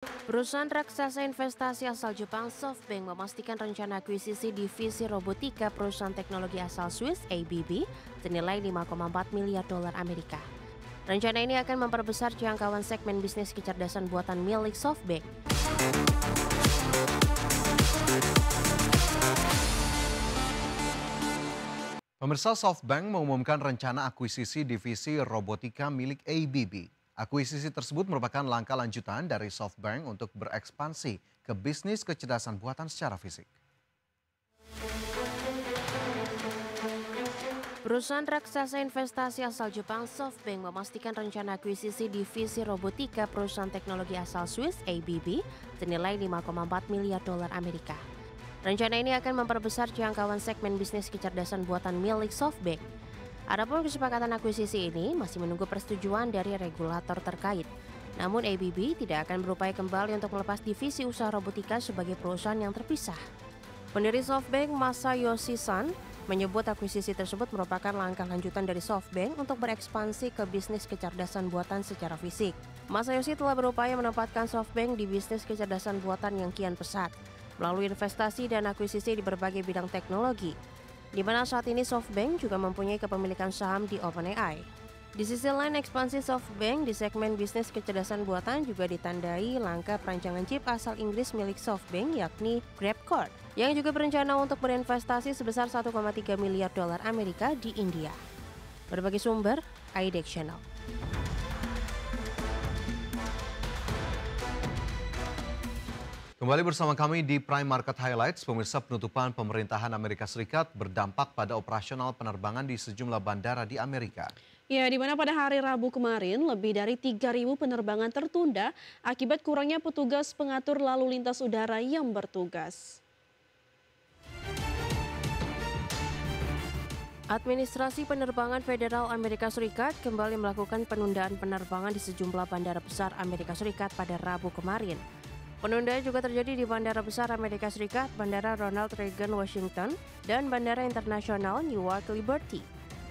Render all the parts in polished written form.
Perusahaan raksasa investasi asal Jepang SoftBank memastikan rencana akuisisi divisi robotika perusahaan teknologi asal Swiss ABB senilai 5,4 miliar dolar Amerika. Rencana ini akan memperbesar jangkauan segmen bisnis kecerdasan buatan milik SoftBank. Pemirsa, SoftBank mengumumkan rencana akuisisi divisi robotika milik ABB. Akuisisi tersebut merupakan langkah lanjutan dari SoftBank untuk berekspansi ke bisnis kecerdasan buatan secara fisik. Perusahaan raksasa investasi asal Jepang SoftBank memastikan rencana akuisisi divisi robotika perusahaan teknologi asal Swiss ABB senilai 5,4 miliar dolar Amerika. Rencana ini akan memperbesar jangkauan segmen bisnis kecerdasan buatan milik SoftBank. Adapun kesepakatan akuisisi ini masih menunggu persetujuan dari regulator terkait. Namun ABB tidak akan berupaya kembali untuk melepas divisi usaha robotika sebagai perusahaan yang terpisah. Pendiri SoftBank Masayoshi Son menyebut akuisisi tersebut merupakan langkah lanjutan dari SoftBank untuk berekspansi ke bisnis kecerdasan buatan secara fisik. Masayoshi telah berupaya menempatkan SoftBank di bisnis kecerdasan buatan yang kian pesat melalui investasi dan akuisisi di berbagai bidang teknologi, di mana saat ini SoftBank juga mempunyai kepemilikan saham di OpenAI. Di sisi lain, ekspansi SoftBank di segmen bisnis kecerdasan buatan juga ditandai langkah perancangan chip asal Inggris milik SoftBank yakni GrabCore, yang juga berencana untuk berinvestasi sebesar 1,3 miliar dolar Amerika di India. Berbagai sumber, IDEX Channel. Kembali bersama kami di Prime Market Highlights. Pemirsa, penutupan pemerintahan Amerika Serikat berdampak pada operasional penerbangan di sejumlah bandara di Amerika. Ya, di mana pada hari Rabu kemarin lebih dari 3.000 penerbangan tertunda akibat kurangnya petugas pengatur lalu lintas udara yang bertugas. Administrasi Penerbangan Federal Amerika Serikat kembali melakukan penundaan penerbangan di sejumlah bandara besar Amerika Serikat pada Rabu kemarin. Penundaan juga terjadi di Bandara Besar Amerika Serikat, Bandara Ronald Reagan Washington, dan Bandara Internasional Newark Liberty.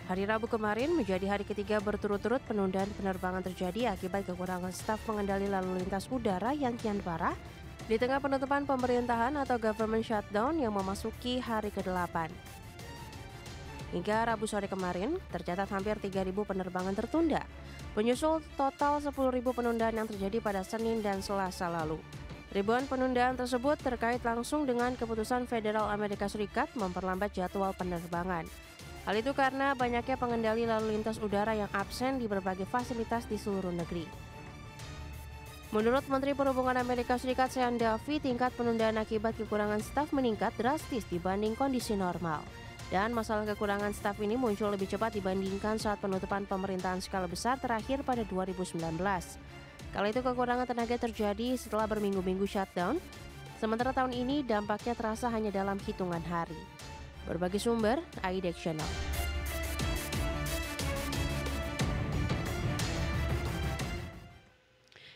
Hari Rabu kemarin menjadi hari ketiga berturut-turut penundaan penerbangan terjadi akibat kekurangan staf pengendali lalu lintas udara yang kian parah di tengah penutupan pemerintahan atau government shutdown yang memasuki hari ke-8. Hingga Rabu sore kemarin, tercatat hampir 3.000 penerbangan tertunda, menyusul total 10.000 penundaan yang terjadi pada Senin dan Selasa lalu. Ribuan penundaan tersebut terkait langsung dengan keputusan Federal Amerika Serikat memperlambat jadwal penerbangan. Hal itu karena banyaknya pengendali lalu lintas udara yang absen di berbagai fasilitas di seluruh negeri. Menurut Menteri Perhubungan Amerika Serikat Sean Duffy, tingkat penundaan akibat kekurangan staf meningkat drastis dibanding kondisi normal. Dan masalah kekurangan staf ini muncul lebih cepat dibandingkan saat penutupan pemerintahan skala besar terakhir pada 2019. Kala itu kekurangan tenaga terjadi setelah berminggu-minggu shutdown, sementara tahun ini dampaknya terasa hanya dalam hitungan hari. Berbagai sumber, IDEX Channel.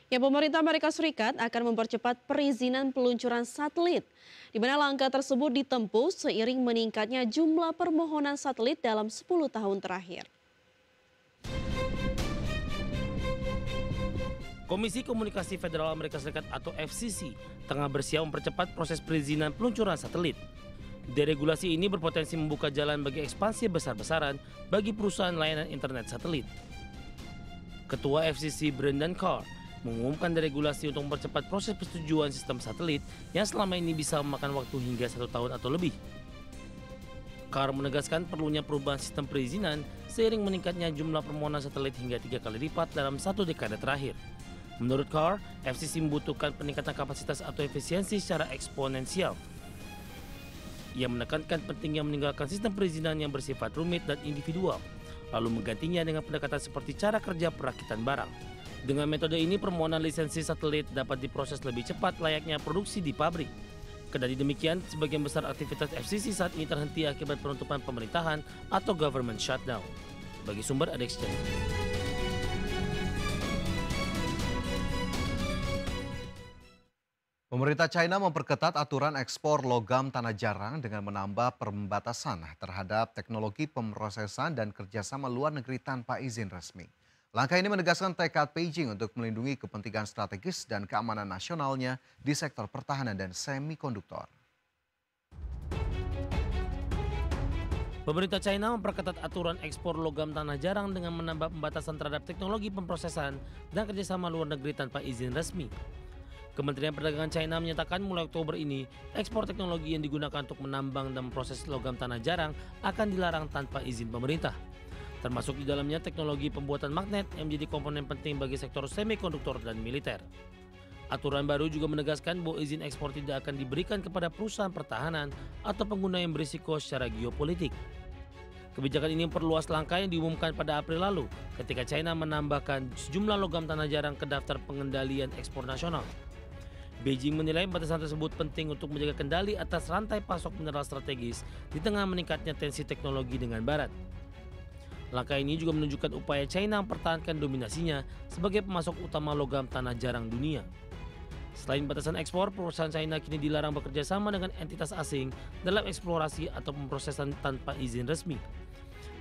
Ya, pemerintah Amerika Serikat akan mempercepat perizinan peluncuran satelit, di mana langkah tersebut ditempuh seiring meningkatnya jumlah permohonan satelit dalam 10 tahun terakhir. Komisi Komunikasi Federal Amerika Serikat atau FCC tengah bersiap mempercepat proses perizinan peluncuran satelit. Deregulasi ini berpotensi membuka jalan bagi ekspansi besar-besaran bagi perusahaan layanan internet satelit. Ketua FCC Brendan Carr mengumumkan deregulasi untuk mempercepat proses persetujuan sistem satelit yang selama ini bisa memakan waktu hingga 1 tahun atau lebih. Carr menegaskan perlunya perubahan sistem perizinan seiring meningkatnya jumlah permohonan satelit hingga 3 kali lipat dalam 1 dekade terakhir. Menurut Carr, FCC membutuhkan peningkatan kapasitas atau efisiensi secara eksponensial. Ia menekankan pentingnya meninggalkan sistem perizinan yang bersifat rumit dan individual, lalu menggantinya dengan pendekatan seperti cara kerja perakitan barang. Dengan metode ini, permohonan lisensi satelit dapat diproses lebih cepat layaknya produksi di pabrik. Kendati demikian, sebagian besar aktivitas FCC saat ini terhenti akibat penutupan pemerintahan atau government shutdown. Bagi sumber IDEX Channel. Pemerintah China memperketat aturan ekspor logam tanah jarang dengan menambah pembatasan terhadap teknologi pemrosesan dan kerjasama luar negeri tanpa izin resmi. Langkah ini menegaskan tekad Beijing untuk melindungi kepentingan strategis dan keamanan nasionalnya di sektor pertahanan dan semikonduktor. Pemerintah China memperketat aturan ekspor logam tanah jarang dengan menambah pembatasan terhadap teknologi pemrosesan dan kerjasama luar negeri tanpa izin resmi. Kementerian Perdagangan China menyatakan mulai Oktober ini, ekspor teknologi yang digunakan untuk menambang dan memproses logam tanah jarang akan dilarang tanpa izin pemerintah. Termasuk di dalamnya teknologi pembuatan magnet yang menjadi komponen penting bagi sektor semikonduktor dan militer. Aturan baru juga menegaskan bahwa izin ekspor tidak akan diberikan kepada perusahaan pertahanan atau pengguna yang berisiko secara geopolitik. Kebijakan ini memperluas langkah yang diumumkan pada April lalu ketika China menambahkan sejumlah logam tanah jarang ke daftar pengendalian ekspor nasional. Beijing menilai batasan tersebut penting untuk menjaga kendali atas rantai pasok mineral strategis di tengah meningkatnya tensi teknologi dengan Barat. Langkah ini juga menunjukkan upaya China mempertahankan dominasinya sebagai pemasok utama logam tanah jarang dunia. Selain batasan ekspor, perusahaan China kini dilarang bekerja sama dengan entitas asing dalam eksplorasi atau pemrosesan tanpa izin resmi.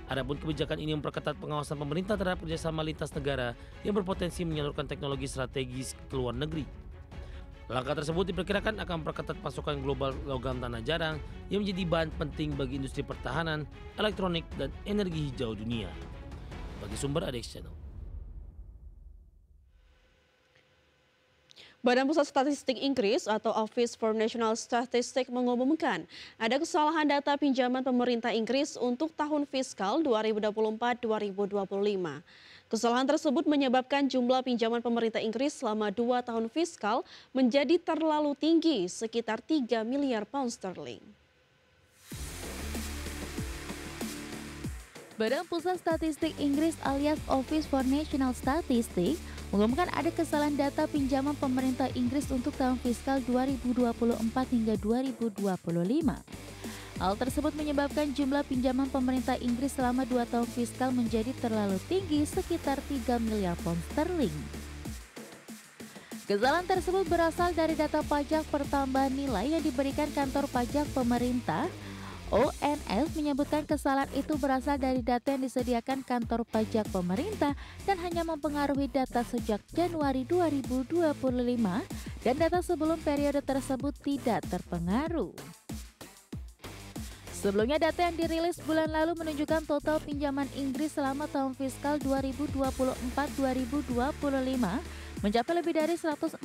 Adapun kebijakan ini memperketat pengawasan pemerintah terhadap kerjasama lintas negara yang berpotensi menyalurkan teknologi strategis ke luar negeri. Langkah tersebut diperkirakan akan memperketat pasokan global logam tanah jarang yang menjadi bahan penting bagi industri pertahanan, elektronik, dan energi hijau dunia. Bagi sumber ADX Channel. Badan Pusat Statistik Inggris atau Office for National Statistics mengumumkan ada kesalahan data pinjaman pemerintah Inggris untuk tahun fiskal 2024-2025. Kesalahan tersebut menyebabkan jumlah pinjaman pemerintah Inggris selama 2 tahun fiskal menjadi terlalu tinggi, sekitar 3 miliar pound sterling. Badan Pusat Statistik Inggris alias Office for National Statistics mengumumkan ada kesalahan data pinjaman pemerintah Inggris untuk tahun fiskal 2024 hingga 2025. Hal tersebut menyebabkan jumlah pinjaman pemerintah Inggris selama 2 tahun fiskal menjadi terlalu tinggi, sekitar 3 miliar pound sterling. Kesalahan tersebut berasal dari data pajak pertambahan nilai yang diberikan kantor pajak pemerintah. ONS menyebutkan kesalahan itu berasal dari data yang disediakan kantor pajak pemerintah dan hanya mempengaruhi data sejak Januari 2025 dan data sebelum periode tersebut tidak terpengaruh. Sebelumnya data yang dirilis bulan lalu menunjukkan total pinjaman Inggris selama tahun fiskal 2024-2025 mencapai lebih dari 146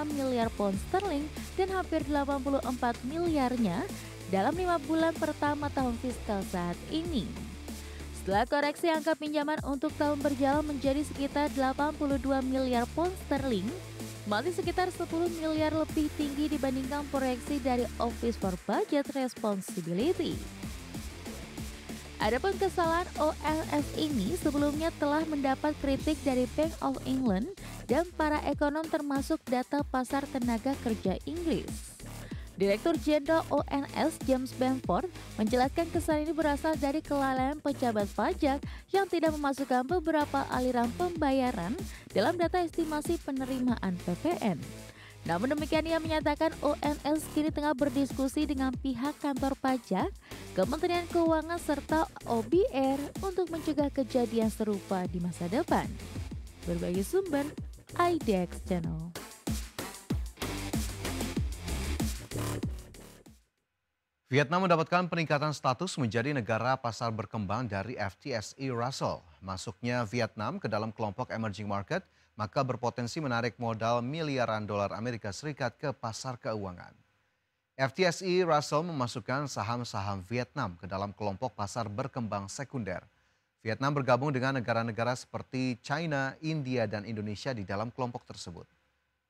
miliar pound sterling dan hampir 84 miliarnya dalam 5 bulan pertama tahun fiskal saat ini. Setelah koreksi, angka pinjaman untuk tahun berjalan menjadi sekitar 82 miliar pound sterling, masih sekitar 10 miliar lebih tinggi dibandingkan proyeksi dari Office for Budget Responsibility. Adapun kesalahan ONS ini sebelumnya telah mendapat kritik dari Bank of England dan para ekonom termasuk data pasar tenaga kerja Inggris. Direktur Jenderal ONS James Bamford menjelaskan kesalahan ini berasal dari kelalaian pejabat pajak yang tidak memasukkan beberapa aliran pembayaran dalam data estimasi penerimaan PPN. Namun demikian, ia menyatakan ONS kini tengah berdiskusi dengan pihak kantor pajak, Kementerian Keuangan serta OBR untuk mencegah kejadian serupa di masa depan. Berbagai sumber IDX Channel. Vietnam mendapatkan peningkatan status menjadi negara pasar berkembang dari FTSE Russell. Masuknya Vietnam ke dalam kelompok emerging market maka berpotensi menarik modal miliaran dolar Amerika Serikat ke pasar keuangan. FTSE Russell memasukkan saham-saham Vietnam ke dalam kelompok pasar berkembang sekunder. Vietnam bergabung dengan negara-negara seperti China, India, dan Indonesia di dalam kelompok tersebut.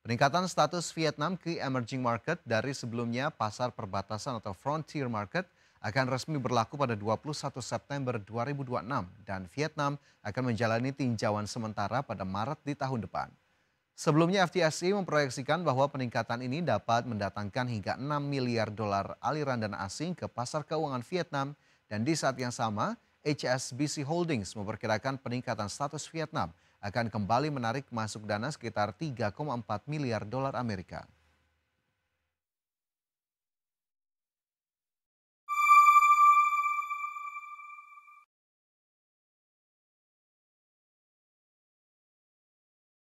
Peningkatan status Vietnam ke emerging market dari sebelumnya pasar perbatasan atau frontier market akan resmi berlaku pada 21 September 2026 dan Vietnam akan menjalani tinjauan sementara pada Maret di tahun depan. Sebelumnya FTSE memproyeksikan bahwa peningkatan ini dapat mendatangkan hingga 6 miliar dolar aliran dana asing ke pasar keuangan Vietnam dan di saat yang sama HSBC Holdings memperkirakan peningkatan status Vietnam akan kembali menarik masuk dana sekitar 3,4 miliar dolar Amerika.